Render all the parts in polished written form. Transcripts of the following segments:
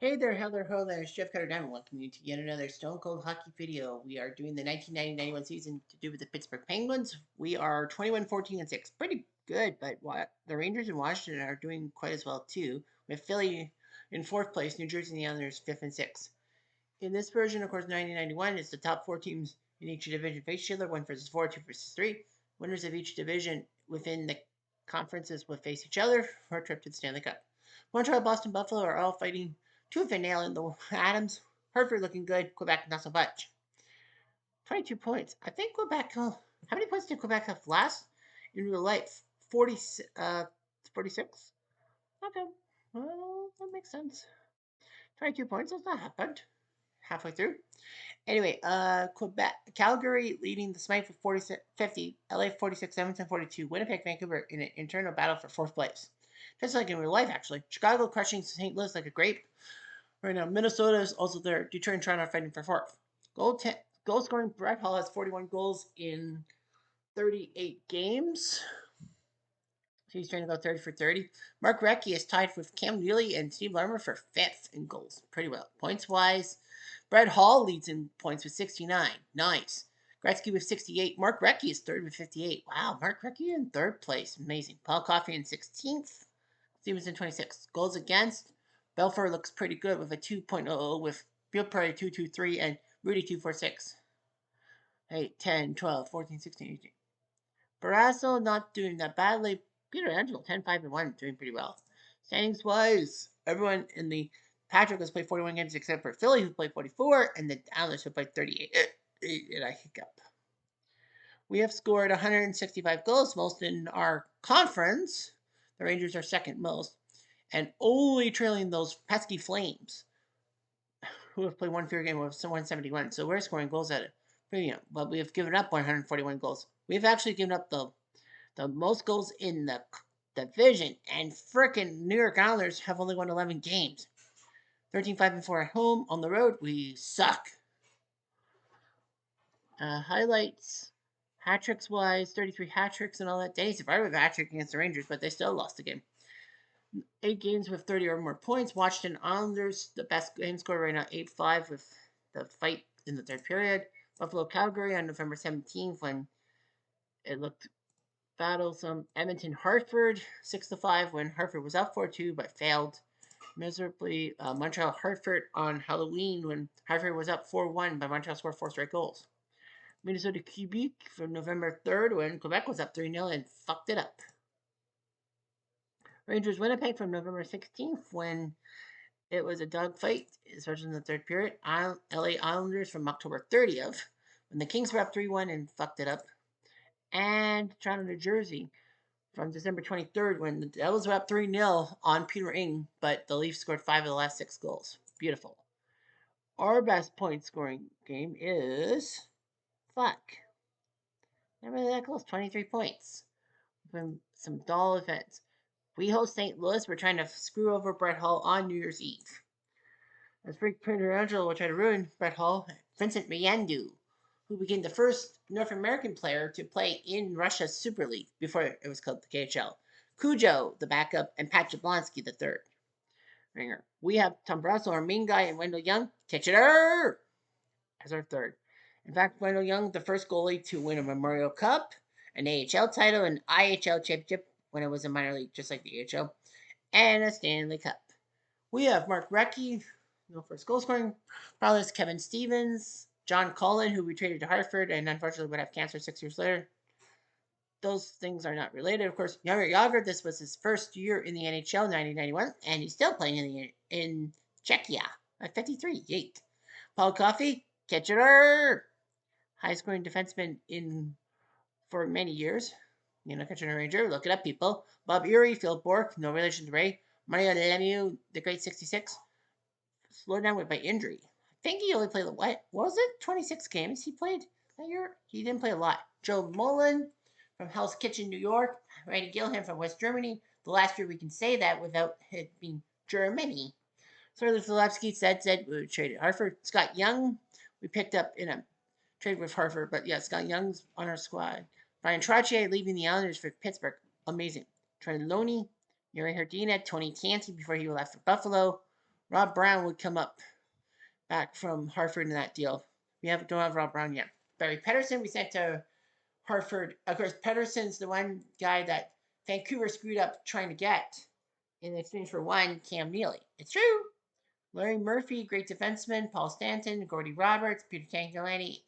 Hey there, hello there, it's Jeff Cutter Diamond. Welcome you to yet another Stone Cold Hockey video. We are doing the 1990-91 season to do with the Pittsburgh Penguins. We are 21-14-6. Pretty good, but the Rangers and Washington are doing quite as well too. With Philly in 4th place, New Jersey and the Islanders 5th and 6th. In this version, of course, 1991, it's the top 4 teams in each division face each other, 1 versus 4, 2 versus 3. Winners of each division within the conferences will face each other for a trip to the Stanley Cup. Montreal, Boston, Buffalo are all fighting tooth and nail in the Adams. Hartford looking good. Quebec not so much. 22 points. I think Quebec. How many points did Quebec have last in real life? 40. 46. Okay. Well, that makes sense. 22 points. That's not bad. Halfway through. Anyway, Quebec, Calgary leading the Smite for 46, 50, LA 46, Edmonton 42, Winnipeg, Vancouver in an internal battle for 4th place. Just like in real life, actually. Chicago crushing St. Louis like a grape. Right now, Minnesota is also there. Detroit and Toronto are fighting for 4th. Goal scoring, Brett Hall has 41 goals in 38 games. So he's trying to go 30 for 30. Mark Recchi is tied with Cam Neely and Steve Larmer for 5th in goals. Pretty well. Points wise, Brett Hall leads in points with 69. Nice. Gretzky with 68. Mark Recchi is 3rd with 58. Wow, Mark Recchi in 3rd place. Amazing. Paul Coffey in 16th. Stevenson 26th. Goals against. Belfour looks pretty good with a 2.00 with Bill Prairie 223 and Rudy 246. 8, 10, 12, 14, 16, 18. Barrasso not doing that badly. Peter Angelo, 10, 5, and 1, doing pretty well. Standings wise, everyone in the Patrick has played 41 games except for Philly, who played 44, and the Islanders who played 38. And I hiccup. We have scored 165 goals, most in our conference. The Rangers are second most, and only trailing those pesky Flames, who have played one fewer game with 171. So we're scoring goals at a premium, but we have given up 141 goals. We've actually given up the most goals in the division, and frickin' New York Islanders have only won 11 games. 13, 5, and 4 at home. On the road, we suck. Highlights, hat tricks wise, 33 hat tricks and all that. Danny survived with a hat trick against the Rangers, but they still lost the game. 8 games with 30 or more points. Washington Islanders, the best game score right now, 8-5 with the fight in the 3rd period. Buffalo Calgary on November 17th when it looked battlesome. Edmonton Hartford 6-5 when Hartford was up 4-2 but failed miserably. Montreal Hartford on Halloween when Hartford was up 4-1 but Montreal scored 4 straight goals. Minnesota Quebec from November 3rd when Quebec was up 3-0 and fucked it up. Rangers Winnipeg from November 16th when it was a dogfight, especially in the 3rd period. LA Islanders from October 30th when the Kings were up 3-1 and fucked it up. And Toronto, New Jersey from December 23rd when the Devils were up 3-0 on Peter Ing, but the Leafs scored 5 of the last 6 goals. Beautiful. Our best point scoring game is. Fuck. Never that close. 23 points. From some dull events. We host St. Louis. We're trying to screw over Brett Hull on New Year's Eve. As Frank Angelo will try to ruin Brett Hull, Vincent Miandu, who became the first North American player to play in Russia's Super League before it was called the KHL. Cujo, the backup, and Pat Jablonski, the third ringer. We have Tom Brasso, our main guy, and Wendell Young, Titcheter, as our third. In fact, Wendell Young, the first goalie to win a Memorial Cup, an AHL title, an IHL championship when it was a minor league, just like the AHL, and a Stanley Cup. We have Mark Recchi, no first goal scoring. Prowess Kevin Stevens, John Cullen, who we traded to Hartford and unfortunately would have cancer 6 years later. Those things are not related. Of course, Jaromir Jagr, this was his first year in the NHL, 1991, and he's still playing in Czechia at 53. Yeet. Paul Coffey, Kitchener, high scoring defenseman in for many years. You know, Kitchener Ranger, look it up, people. Bob Erie, Phil Bourque, no relation to Ray. Mario Lemieux, the great 66, slowed down by injury. I think he only played what was it? 26 games he played that year. He didn't play a lot. Joe Mullen from Hell's Kitchen, New York. Randy Gilham from West Germany. The last year we can say that without it being Germany. Sir Filipsky said we traded Hartford. Scott Young, we picked up in a trade with Hartford, but yeah, Scott Young's on our squad. Brian Trottier leaving the Islanders for Pittsburgh. Amazing. Trent Loney, Yuri Herdina, Tony Canty before he left for Buffalo. Rob Brown would come up back from Hartford in that deal. We don't have Rob Brown yet. Barry Pedersen we sent to Hartford. Of course, Pedersen's the one guy that Vancouver screwed up trying to get in exchange for one Cam Neely. It's true. Larry Murphy, great defenseman. Paul Stanton, Gordy Roberts, Peter Tangalani,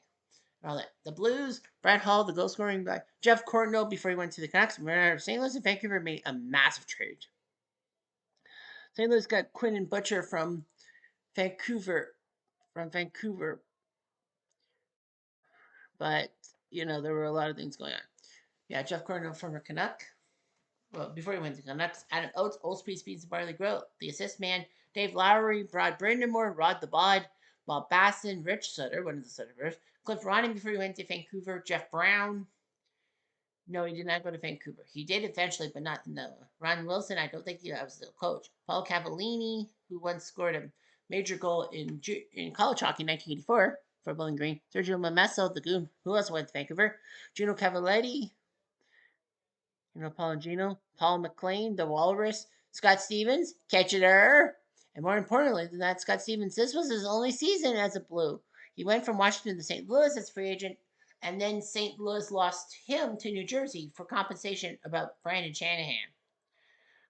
and all that. The Blues, Brett Hull, the goal scoring guy. Jeff Courtnall before he went to the Canucks. St. Louis and Vancouver made a massive trade. St. Louis got Quinn Butcher from Vancouver. But, there were a lot of things going on. Yeah, Jeff Courtnall from a Canuck. Well, before he went to Canucks, Adam Oates, Old Speeds, Barley Grow. The assist man, Dave Lowry, Brad Brindamore, Rod the Bod, Bob Basson, Rich Sutter, one of the Sutter brothers, Cliff Ronning before he went to Vancouver, Jeff Brown. No, he did not go to Vancouver. He did eventually, but not in the Ron Wilson. I don't think he was the coach. Paul Cavallini, who once scored a major goal in college hockey in 1984 for Bowling Green. Sergio Momesso, the Goon, who also went to Vancouver. Gino Cavalletti, Paul and Gino. Paul McLean, the Walrus. Scott Stevens, catcher. And more importantly than that, Scott Stevens, this was his only season as a Blue. He went from Washington to St. Louis as free agent, and then St. Louis lost him to New Jersey for compensation about Brandon Shanahan.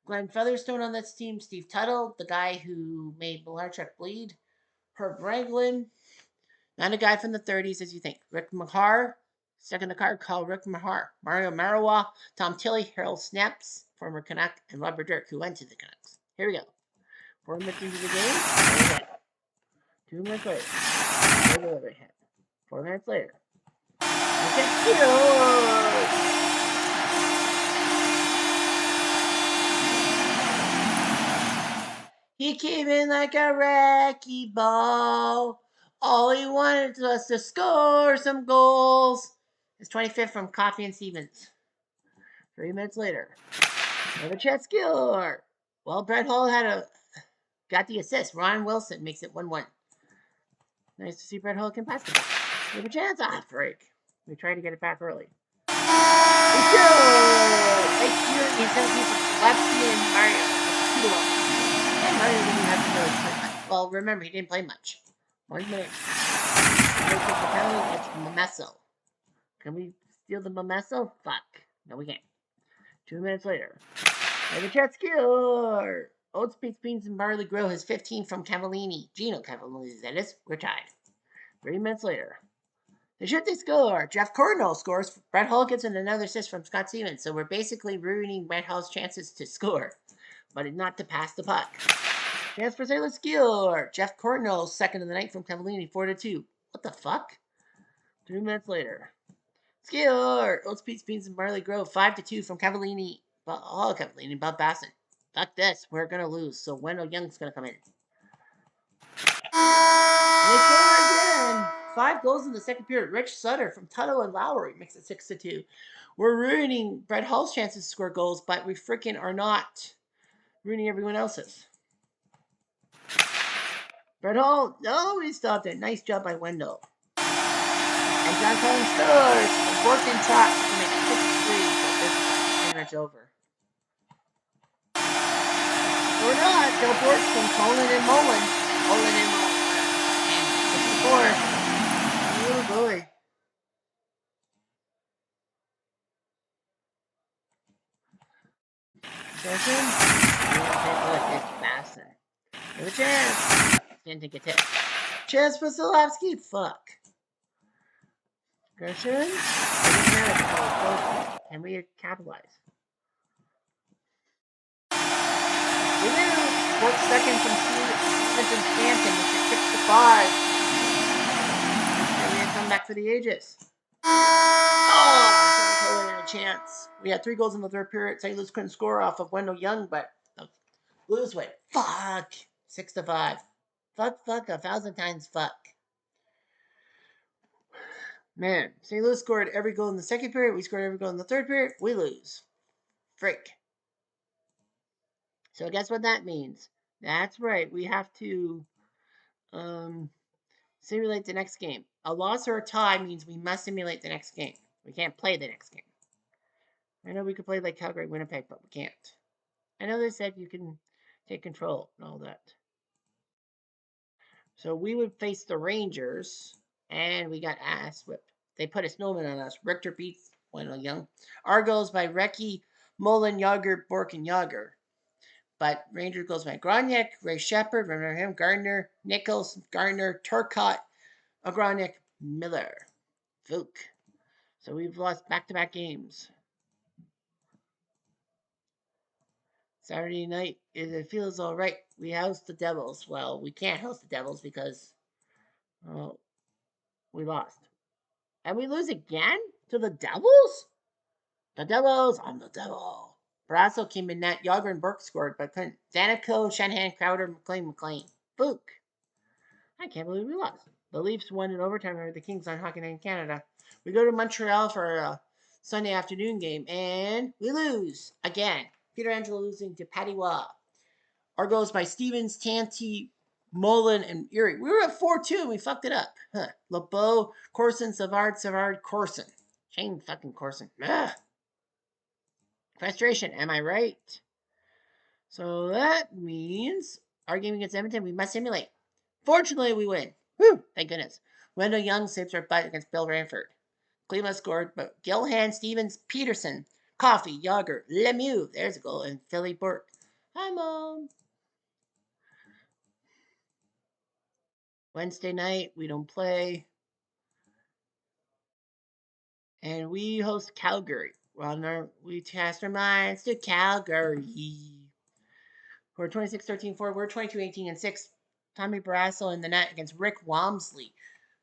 Glenn Featherstone on this team, Steve Tuttle, the guy who made Malarchuk bleed, Herb Ranglin, not a guy from the 30s as you think, Rick Mahar, stuck in the card called Rick Mahar, Mario Marawa, Tom Tilley, Harold Snaps, former Canuck, and Robert Dirk, who went to the Canucks. Here we go. 4 minutes into the game, 2 minutes later, delivery hit. 4 minutes later, he came in like a wrecking ball. All he wanted was to score some goals. It's 25th from Coffey and Stevens. 3 minutes later, another chance score. Well, Brett Hull got the assist. Ron Wilson makes it 1-1. Nice to see Brett Hull can pass the ball. We have a chance. Break. We tried to get it back early. It's good! Like here in 17 for Lefty and Mario. 2-1. And Mario didn't have to really play much. Well, remember, he didn't play much. 1 minute. It's Momesso. Can we steal the Momesso? Fuck. No, we can't. 2 minutes later. And the chat score. Old Speaks Beans and Barley Grow has 15 from Cavallini. Gino Cavallini, that is. We're tied. 3 minutes later. They score. Jeff Courtnall scores. Brett Hull gets another assist from Scott Stevens. So we're basically ruining Brett Hull's chances to score, but not to pass the puck. Chance for St. Louis score. Jeff Courtnall, second of the night from Cavallini, 4-2. What the fuck? 3 minutes later. Score. Old Speeds Beans and Barley Grow, 5-2 from Cavallini. Cavallini, Bob Basson. Fuck this. We're going to lose. So Wendell Young's going to come in. And they score again. 5 goals in the second period. Rich Sutter from Tuttle and Lowry makes it 6-2. We're ruining Brett Hull's chances to score goals, but we freaking are not ruining everyone else's. Brett Hull, no, he stopped it. Nice job by Wendell. And John Collins scores. Borkin shot to make it 6-3, but this match over. Or not. Joe Borkin, Colin and Mullen. And 64. Oh boy. Session? It's faster. Give a chance. Didn't think it's hit. Chance for Vasilevsky. Fuck. Gershon? Can we capitalize? We do. 4th second from Stevens and Stanton, which is 6-5. And we come back for the ages. Oh, we had a chance. We had 3 goals in the third period. St. Louis couldn't score off of Wendell Young, but the Blues went, fuck. 6-5. Fuck, 1,000 times fuck. Man, St. Louis scored every goal in the second period. We scored every goal in the third period. We lose. Frick. So guess what that means? That's right. We have to simulate the next game. A loss or a tie means we must simulate the next game. We can't play the next game. I know we could play like Calgary, Winnipeg, but we can't. I know they said you can take control and all that. So we would face the Rangers, and we got ass whipped. They put a snowman on us. Richter beats Wendell Young. Our goals by Recchi, Mullen, Yager, Bork, and Yager. But Ranger goes by Groniak, Ray Shepard, remember him, Gardner, Nichols, Gardner, Turcotte, Agronic, Miller, Vuk. So we've lost back-to-back games. Saturday night, it feels all right. We host the Devils. Well, we can't host the Devils because we lost. And we lose again to the Devils? The Devils, I'm the Devil. Brasso came in net. Yager and Burke scored, but couldn't. Danico, Shanahan, Crowder, McLean. Book. I can't believe we lost. The Leafs won in overtime over the Kings on Hockey Night in Canada. We go to Montreal for a Sunday afternoon game, and we lose again. Peter Angelo losing to Patty Waugh. Our goals by Stevens, Tanti, Mullen, and Erie. We were at 4-2 and we fucked it up. Huh. LeBeau, Corson, Savard, Corson. Shane fucking Corson. Ugh. Frustration, am I right? So that means our game against Edmonton, we must simulate. Fortunately, we win. Whew, thank goodness. Wendell Young saves our butt against Bill Ranford. Cleveland scored, but Gilhan, Stevens, Peterson, Coffey, Yager, Lemieux, there's a goal, and Philly Burke. Hi, Mom. Wednesday night, we don't play. And we host Calgary. Well, we cast our minds to Calgary. We're 26-13-4. We're 22-18-6. Tommy Barrasso in the net against Rick Walmsley,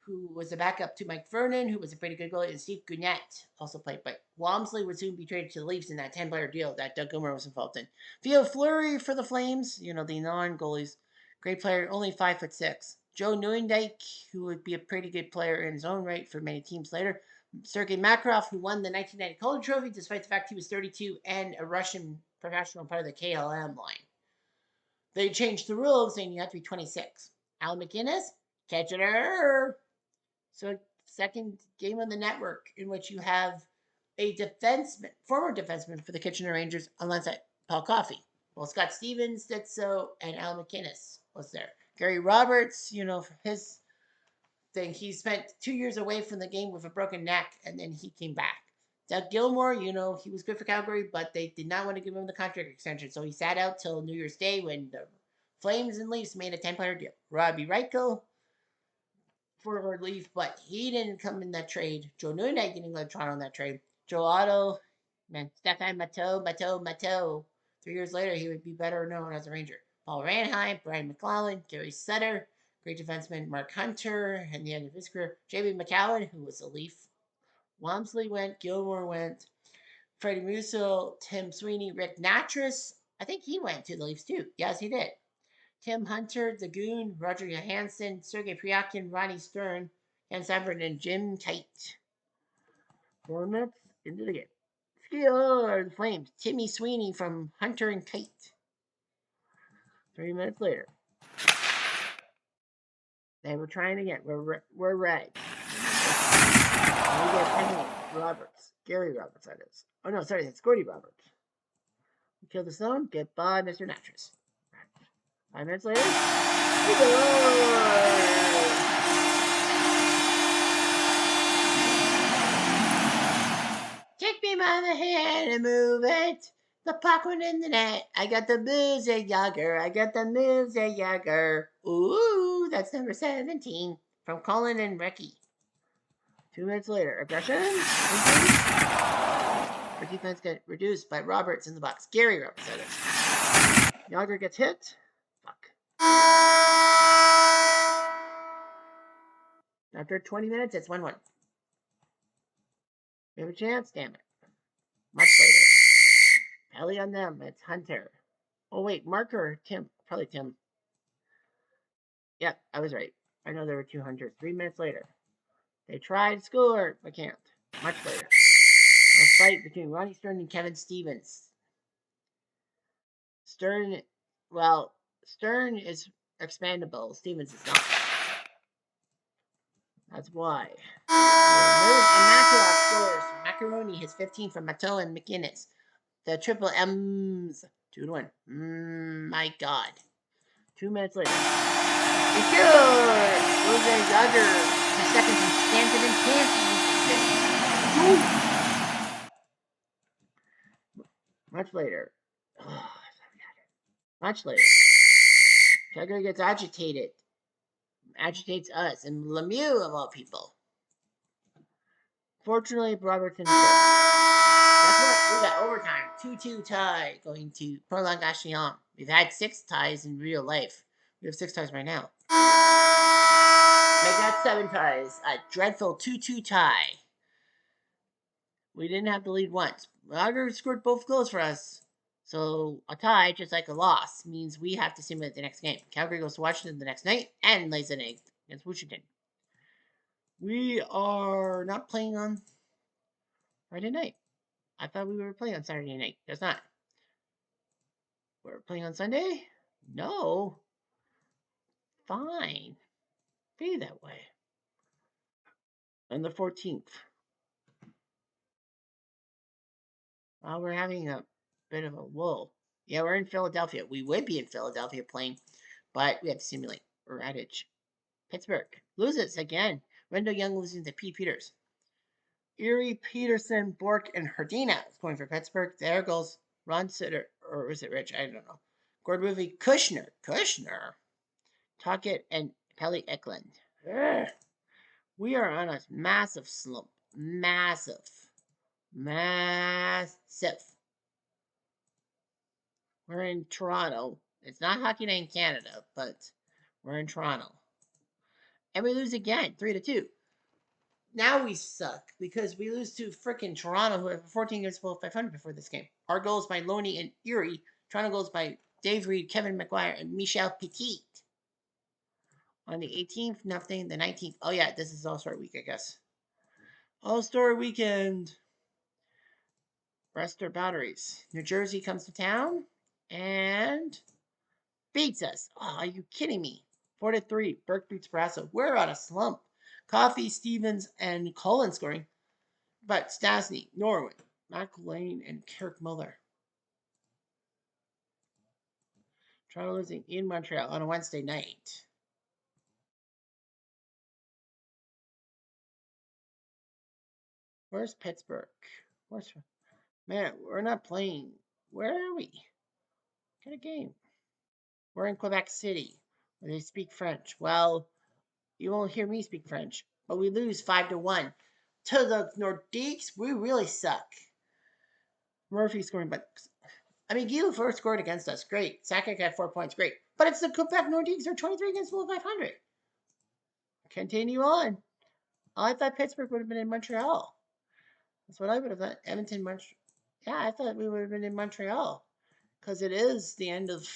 who was a backup to Mike Vernon, who was a pretty good goalie, and Steve Gannett also played. But Walmsley would soon be traded to the Leafs in that 10-player deal that Doug Gilmour was involved in. Theo Fleury for the Flames, the non-goalies. Great player, only 5'6". Joe Nieuwendyk, who would be a pretty good player in his own right for many teams later. Sergei Makarov, who won the 1990 Calder Trophy despite the fact he was 32 and a Russian professional part of the KLM line. They changed the rules saying you have to be 26. Al McInnes, catcher. So, second game on the network in which you have a defenseman, former defenseman for the Kitchener Rangers, alongside Paul Coffey. Well, Scott Stevens did so, and Al McInnes was there. Gary Roberts, for his thing, he spent 2 years away from the game with a broken neck, and then he came back. Doug Gilmour, he was good for Calgary, but they did not want to give him the contract extension, so he sat out till New Year's Day when the Flames and Leafs made a 10-player deal. Robbie Reichel for relief, but he didn't come in that trade. Joe Nieuwendyk didn't go to Toronto in that trade. Joe Otto, Stefan Matteau. 3 years later, he would be better known as a Ranger. Paul Ranheim, Brian McLellan, Gary Sutter, great defenseman Mark Hunter, and the end of his career. J.B. McCowan, who was a Leaf. Walmsley went, Gilmour went, Freddie Musso, Tim Sweeney, Rick Natras. I think he went to the Leafs too. Yes, he did. Tim Hunter, The Goon, Roger Johansson, Sergei Priakin, Ronnie Stern, Ken Sanford, and Jim Kite. 4 minutes into the game. Skill the Flames. Timmy Sweeney from Hunter and Kite. 3 minutes later. They were trying again. We're ready. And we get Henry Roberts. Gary Roberts, that is. Oh, no, sorry, that's Gordy Roberts. We kill the stone. Goodbye, Mr. Natras. 5 minutes later. Take me by the hand and move it. The puck went in the net. I got the moves at Yager. Ooh, that's number 17 from Colin and Recchi. 2 minutes later. Aggression. Our defense got reduced by Roberts in the box. Gary Roberts, that is. Yager gets hit. Fuck. After 20 minutes, it's 1-1. We have a chance, damn it. Much later. Pelly on them, it's Hunter. Oh, wait, Marker, Tim. Probably Tim. Yep, I was right. I know there were 2 Hunters. 3 minutes later. They tried to score, but can't. Much later. A fight between Ronnie Stern and Kevin Stevens. Stern is expandable. Stevens is not. That's why. And Makarov scores. Macaroni has 15 from Matteau and McInnes. The triple M's. 2-1. My God. 2 minutes later. Secure! Losing Dodger. 2 seconds from Stanton and Kansas. Much later. Much later. Calgary gets agitated. Agitates us. And Lemieux, of all people. Fortunately, Robertson. That's what we got overtime. 2-2 tie going to prolongation. We've had 6 ties in real life. We have 6 ties right now. Make that 7 ties. A dreadful 2-2 tie. We didn't have to lead once. Lager scored both goals for us. So a tie, just like a loss, means we have to simulate the next game. Calgary goes to Washington the next night and lays an egg against Washington. We are not playing on Friday night. I thought we were playing on Saturday night. That's not. We're playing on Sunday? No. Fine. Be that way. On the 14th. We're having a bit of a lull. Yeah, we're in Philadelphia. We would be in Philadelphia playing, but we have to simulate. We're at Edge. Pittsburgh loses again. Wendell Young losing to Pete Peters. Erie, Peterson, Bork, and Herdina is going for Pittsburgh. There goes Ron Sitter, or is it Rich? I don't know. Gordon Murphy, Kushner, Tocchet, and Pelly Eklund. Ugh. We are on a massive slump. Massive. We're in Toronto. It's not Hockey Night in Canada, but we're in Toronto. And we lose again, 3-2. Now we suck because we lose to frickin' Toronto, who have 14 games below 500 before this game. Our goals by Loney and Erie. Toronto goals by Dave Reed, Kevin McGuire, and Michel Petit. On the 18th, nothing. The 19th. Oh, yeah, this is All-Star Week, I guess. All-Star Weekend. Rest our batteries. New Jersey comes to town and beats us. Oh, are you kidding me? 4-3. Burke beats Brasso. We're on a slump. Coffey, Stevens, and Cullen scoring. But Stastny, Norwin, McLean, and Kirk Muller. Toronto losing in Montreal on a Wednesday night. Where's Pittsburgh? Man, we're not playing. Where are we? Get a game. We're in Quebec City, where they speak French. Well, you won't hear me speak French, but we lose 5-1 to the Nordiques. We really suck. Murphy scoring, but I mean, Guillaume first scored against us. Great. Sakic had 4 points. Great. But it's the Quebec Nordiques. They're 23 against below 500. Continue on. I thought Pittsburgh would have been in Montreal. That's what I would have thought. Edmonton, Montreal. Yeah, I thought we would have been in Montreal. Because it is the end of.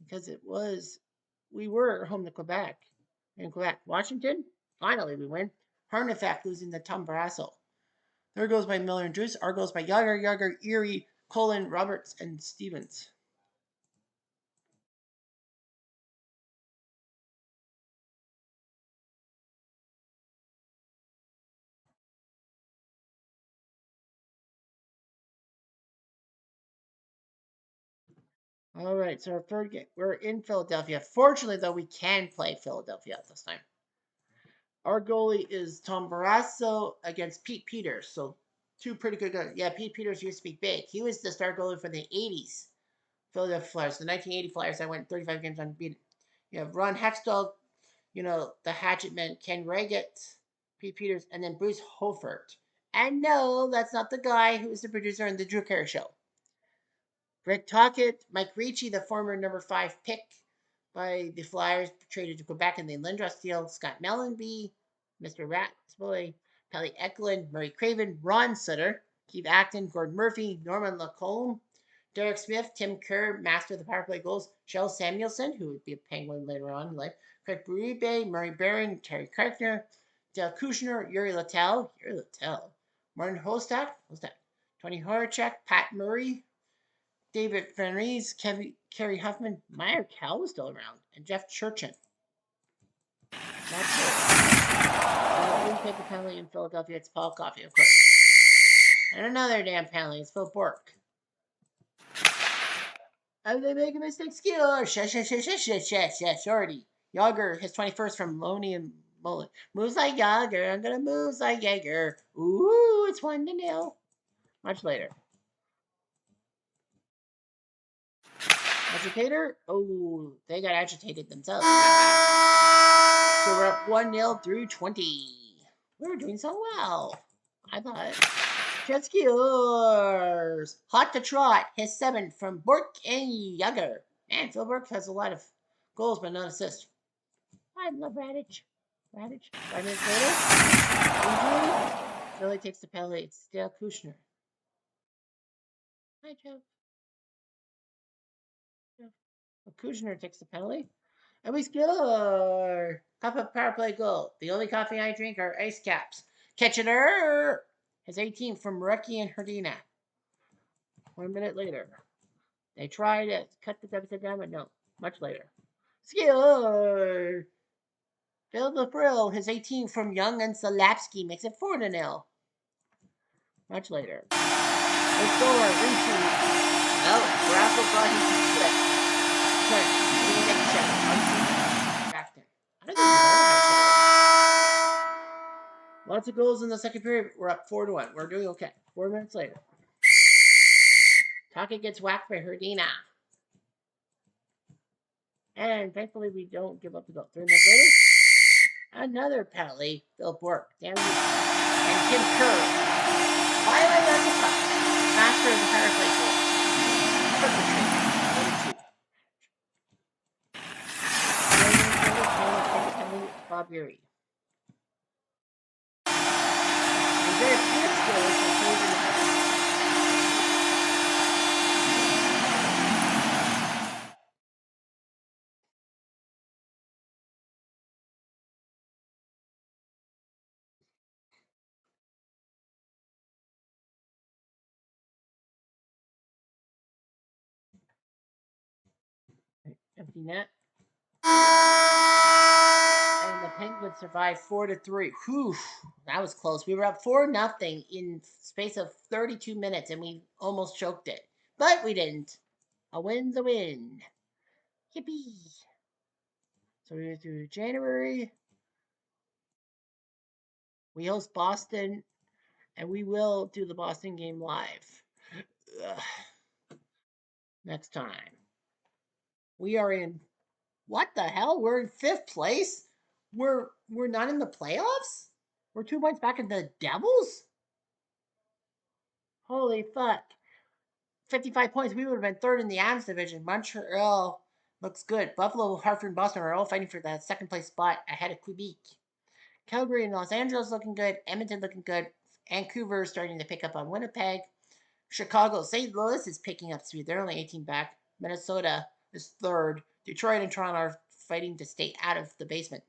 Because it was. We were home to Quebec. In Quebec. Washington. Finally, we win. Harnefak losing to Tom Barrasso. There goes by Miller and Drews. Our goes by Yager, Erie, Colin, Roberts, and Stevens. All right, so our third game. We're in Philadelphia. Fortunately, though, we can play Philadelphia at this time. Our goalie is Tom Barrasso against Pete Peters. So, 2 pretty good guys. Yeah, Pete Peters used to be big. He was the star goalie for the 80s Philadelphia Flyers. The 1980 Flyers that went 35 games unbeaten. You have Ron Hextall, the Hatchet Man, Ken Reggett, Pete Peters, and then Bruce Hofert. And no, that's not the guy who was the producer in The Drew Carey Show. Rick Tocchet, Mike Ricci, the former number 5 pick by the Flyers, traded to Quebec in the Lindros deal. Scott Mellanby, Mr. Ratsboy, Pelly Eklund, Murray Craven, Ron Sutter, Keith Acton, Gordon Murphy, Norman Lacombe, Derek Smith, Tim Kerr, master of the power play goals, Shel Samuelson, who would be a Penguin later on in life, Craig Berube, Murray Barron, Terry Karkner, Dale Kushner, Yuri Littell, Martin Hostak, Tony Horacek, Pat Murray, David Van Rees, Kerry Huffman, Meyer Cal was still around, and Jeff Churchin. That's it. We take a penalty in Philadelphia. It's Paul Coffey, of course. And another damn penalty. It's Phil Bork. Oh, they make a mistake. Score. Shorty. Yager, his 21st from Loney and Mullen. Moves like Yager. I'm going to move like Yager. Ooh, it's 1-0. Much later. Agitator? Oh, they got agitated themselves. So we're up 1-0 through 20. We were doing so well, I thought. Jet skiers. Hot to trot. His 7th from Bork and Yager. Man, Phil Burke has a lot of goals, but not assists. I love Radich. 5 minutes later. Injury. Philly takes the penalty. It's Dale Kushner. Hi, Joe. Kushner takes the penalty. And we score! Cup of power play goal. The only coffee I drink are ice caps. Kitchener! His 18th from Rucky and Herdina. 1 minute later. They try to cut the deficit down, but no. Much later. Score! Phil LaFrill, his 18th from Young and Salapsky, makes it 4-0. Much later. They score. Rinchu. Oh, Brasso brought him to split. Trent, getting next check. Backton. I don't think lots of goals in the second period. We're up 4-1. We're doing okay. 4 minutes later. Taka gets whacked by Herdina. And thankfully we don't give up the goal. 3 minutes later. Another penalty. Phil Bork. Damn you. And Kim Kerr. Finally on the puck. Faster than the power play goal. Bob Yuri. And there's this goal for empty net. And the Penguins survived 4-3. Whew, that was close. We were up 4-0 in space of 32 minutes, and we almost choked it. But we didn't. A win's a win. Yippee. So we went through January. We host Boston, and we will do the Boston game live. Ugh. Next time. We are in, what the hell? We're in 5th place? We're not in the playoffs? We're 2 points back in the Devils? Holy fuck. 55 points. We would have been 3rd in the Adams division. Montreal looks good. Buffalo, Hartford, and Boston are all fighting for that 2nd place spot ahead of Quebec. Calgary and Los Angeles looking good. Edmonton looking good. Vancouver starting to pick up on Winnipeg. Chicago, St. Louis is picking up speed. They're only 18 back. Minnesota is 3rd. Detroit and Toronto are fighting to stay out of the basement.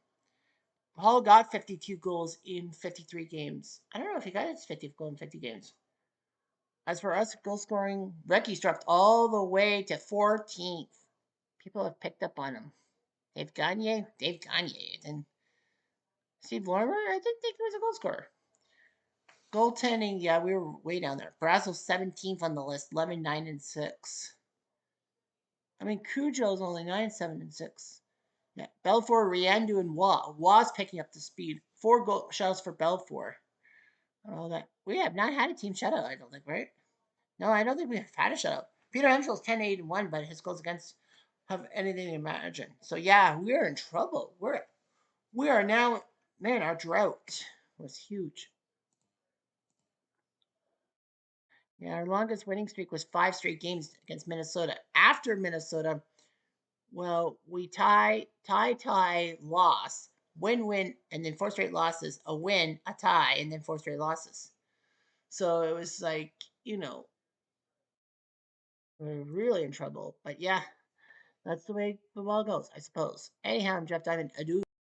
Hall got 52 goals in 53 games. I don't know if he got his 50th goal in 50 games. As for us, goal scoring, Recky's dropped all the way to 14th. People have picked up on him. Dave Gagne, and Steve Lorimer, I didn't think he was a goal scorer. Goaltending, yeah, we were way down there. Brazo's 17th on the list, 11, 9, and 6. I mean, Cujo's only 9, 7, and 6. Yeah, Belfour, Riandu, and Wa's picking up the speed. 4 goal shutout for Belfour. All that. We have not had a team shutout, I don't think, right? No, I don't think we've had a shutout. Peter Henschel's 10, 8, and 1, but his goals against have anything to imagine. So yeah, we're in trouble. We are now, man, our drought was huge. Yeah, our longest winning streak was 5 straight games against Minnesota. After Minnesota, well, we tie, loss, win, and then 4 straight losses, a win, a tie, and then 4 straight losses. So it was like, we're really in trouble. But yeah, that's the way the ball goes, I suppose. Anyhow, I'm Jeff Diamond. Adieu.